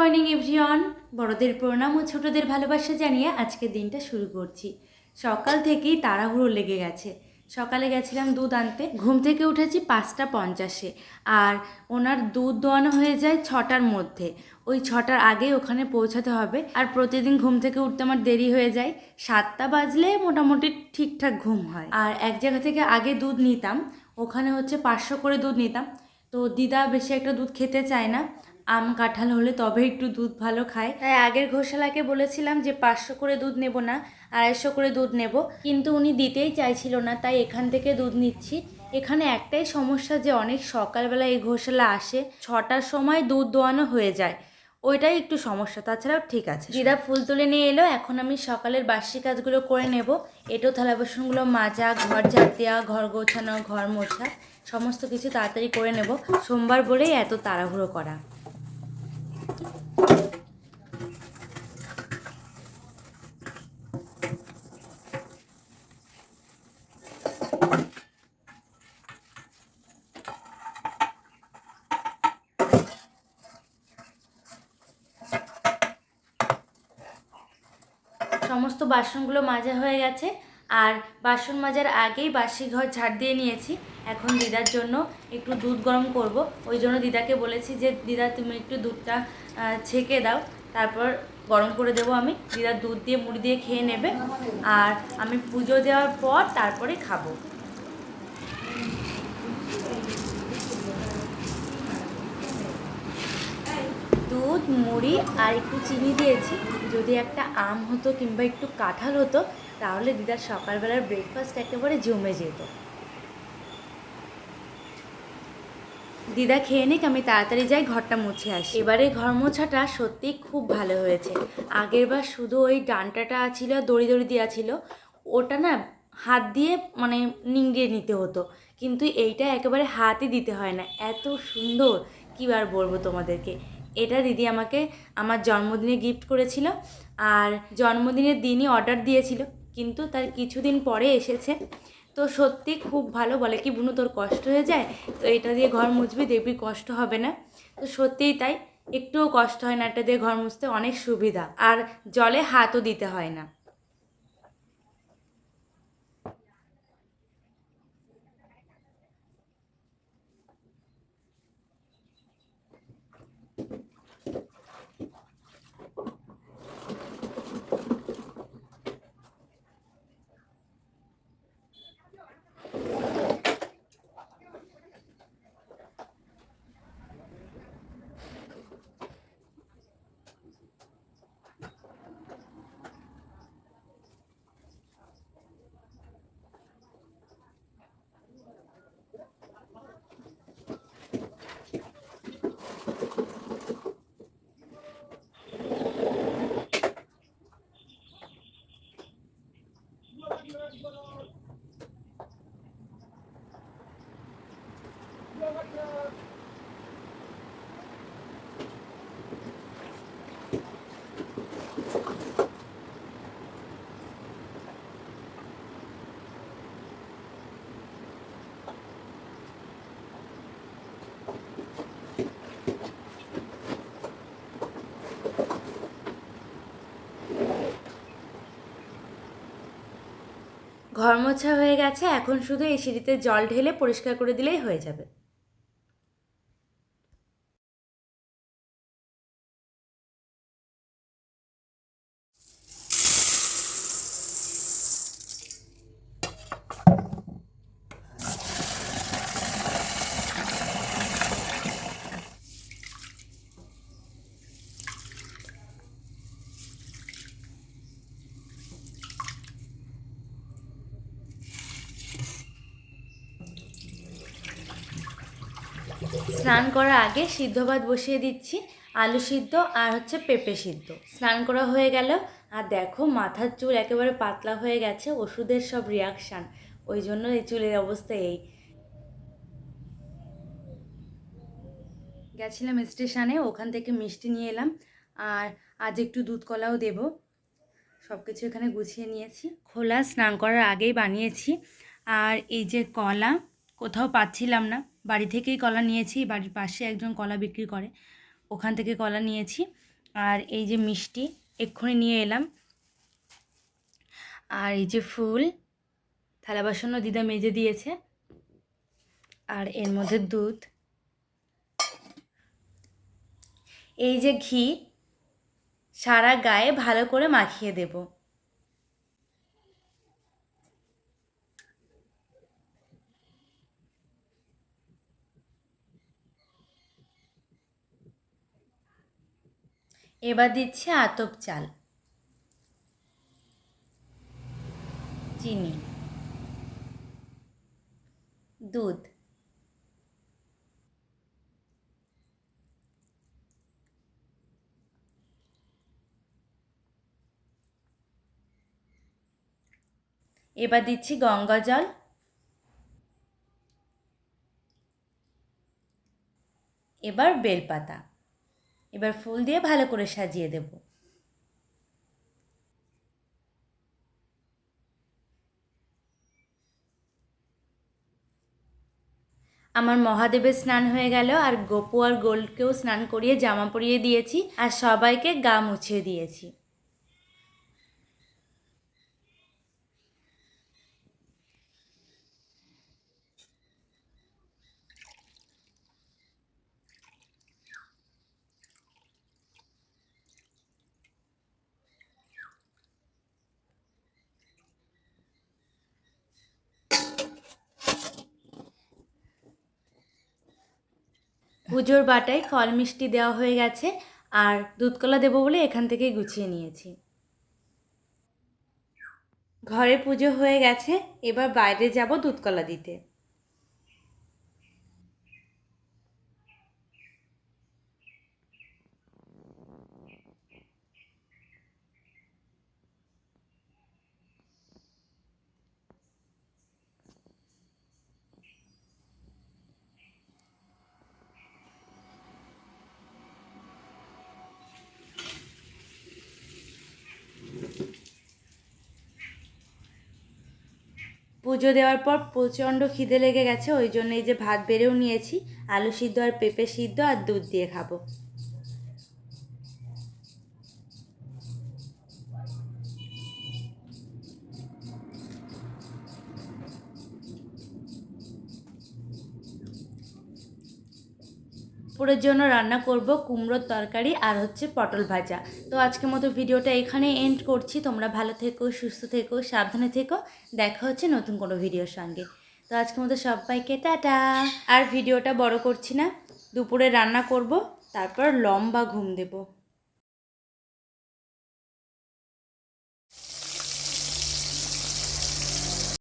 Morning everyone. বড়দের প্রণাম ও ছোটদের ভালোবাসা জানিয়ে আজকের দিনটা শুরু করছি। সকাল থেকেই তাড়াহুড়ো লেগে গেছে। সকালে গেছিলাম দুধ আনতে, ঘুম থেকে উঠেছি 5:50-এ, আর ওনার দুধ দোয়ানো হয়ে যায় 6টার মধ্যে। ওই 6টার আগে ওখানে পৌঁছাতে হবে। আর প্রতিদিন ঘুম থেকে উঠতে আমার দেরি হয়ে যায়, 7টা বাজলে মোটামুটি ঠিকঠাক ঘুম হয়। আর এক জায়গা থেকে আগে দুধ নিতাম, ওখানে হচ্ছে 500 করে দুধ নিতাম। তো দিদা বেশি একটা দুধ খেতে চায় না, আম কাঁঠাল হলে তবে একটু দুধ ভালো খায়। তাই আগের ঘোষালাকে বলেছিলাম যে 500 করে দুধ নেব না, 250 করে দুধ নেব, কিন্তু উনি দিতেই চাইছিল না, তাই এখান থেকে দুধ নিচ্ছি। এখানে একটাই সমস্যা যে অনেক সকালবেলা এই ঘোষালা আসে, 6টার সময় দুধ দোয়ানো হয়ে যায়, ওইটাই একটু সমস্যা, তাছাড়াও ঠিক আছে। দিদা ফুল তুলে নিয়ে এলো, এখন আমি সকালের বাসি কাজগুলো করে নেব। এটো থালা বাসনগুলো মাজা, ঘর ঝাড় দেওয়া, ঘর গোছানো, ঘর মোছা, সমস্ত কিছু তাড়াতাড়ি করে নেব। সোমবার বলেই এত তাড়াহুড়ো করা। সমস্ত বাসনগুলো মাজা হয়ে গেছে, আর বাসন মাজার আগেই বাসি ঘর ঝাড় দিয়ে নিয়েছি। এখন দিদার জন্য একটু দুধ গরম করব, ওই জন্য দিদাকে বলেছি যে দিদা তুমি একটু দুধটা ছেঁকে দাও, তারপর গরম করে দেবো আমি। দিদা দুধ দিয়ে মুড়ি দিয়ে খেয়ে নেবে, আর আমি পুজো দেওয়ার পর তারপরে খাবো। দুধ, মুড়ি আর একটু চিনি দিয়েছি। যদি একটা আম হতো কিংবা একটু কাঁঠাল হতো, তাহলে দিদার সকালবেলার ব্রেকফাস্ট একেবারে জমে যেত। দিদা খেয়ে নিক, আমি তাড়াতাড়ি যাই ঘরটা মুছে আসি। এবারে ঘর মোছাটা সত্যিই খুব ভালো হয়েছে। আগেরবার শুধু ওই ডান্টাটা ছিল, দড়ি দড়ি দেওয়া ছিল, ওটা না হাত দিয়ে মানে নিংড়িয়ে নিতে হতো, কিন্তু এইটা একেবারে হাতই দিতে হয় না, এত সুন্দর কী আর বলবো তোমাদেরকে। এটা দিদি আমাকে আমার জন্মদিনে গিফট করেছিল, আর জন্মদিনের দিনই অর্ডার দিয়েছিল, কিন্তু তার কিছুদিন পরে এসেছে। তো সত্যি খুব ভালো। বলে কি বুনু তোর কষ্ট হয়ে যায়, তো এটা দিয়ে ঘর মুছবি, দেখবি কষ্ট হবে না। তো সত্যিই তাই, একটুও কষ্ট হয় না, এটা দিয়ে ঘর মুছতে অনেক সুবিধা, আর জলে হাতও দিতে হয় না। ঘর মোছা হয়ে গেছে, এখন শুধু এই সিঁড়িতে জল ঢেলে পরিষ্কার করে দিলেই হয়ে যাবে। স্নান করার আগে সিদ্ধ ভাত বসিয়ে দিচ্ছি, আলু সিদ্ধ আর হচ্ছে পেঁপে সিদ্ধ। স্নান করা হয়ে গেল, আর দেখো মাথার চুল একেবারে পাতলা হয়ে গেছে, ওষুধের সব রিয়াকশান, ওই জন্য এই চুলের অবস্থা এই। গেছিলাম স্টেশনে, ওখান থেকে মিষ্টি নিয়ে এলাম, আর আজ একটু দুধ কলাও দেবো। সব কিছু এখানে গুছিয়ে নিয়েছি, খোলা স্নান করার আগেই বানিয়েছি। আর এই যে কলা, কোথাও পাচ্ছিলাম না, বাড়ি থেকেই কলা নিয়েছি, বাড়ির পাশে একজন কলা বিক্রি করে, ওখান থেকে কলা নিয়েছি। আর এই যে মিষ্টি এক্ষুনি নিয়ে এলাম, আর এই যে ফুল, থালা বাসনও দিদা মেজে দিয়েছে, আর এর মধ্যে দুধ, এই যে ঘি সারা গায়ে ভালো করে মাখিয়ে দেব। এবার দিচ্ছি আতপ চাল, চিনি, দুধ, এবার দিচ্ছি গঙ্গা জল, এবার বেলপাতা, এবার ফুল দিয়ে ভালো করে সাজিয়ে দেব। আমার মহাদেবের স্নান হয়ে গেল, আর গোপু আর গোলকেও স্নান করিয়ে জামা পরিয়ে দিয়েছি, আর সবাইকে গা মুছিয়ে দিয়েছি। পুজোর বাটায় ফল মিষ্টি দেওয়া হয়ে গেছে, আর দুধকলা দেবো বলে এখান থেকেই গুছিয়ে নিয়েছি। ঘরে পুজো হয়ে গেছে, এবার বাইরে যাব দুধকলা দিতে। পুজো দেওয়ার পর প্রচণ্ড খিদে লেগে গেছে, ওই জন্য এই যে ভাত বেড়েও নিয়েছি, আলু সিদ্ধ আর পেঁপে সিদ্ধ আর দুধ দিয়ে খাবো। দুপুরের জন্য রান্না করব কুমড়োর তরকারি আর হচ্ছে পটল ভাজা। তো আজকের মতো ভিডিওটা এখানে এন্ড করছি। তোমরা ভালো থেকো, সুস্থ থেকো, সাবধানে থেকো। দেখা হচ্ছে নতুন কোনো ভিডিওর সঙ্গে। তো আজকের মতো সবাইকে টাটা। আর ভিডিওটা বড় করছি না, দুপুরে রান্না করব, তারপর লম্বা ঘুম দেব।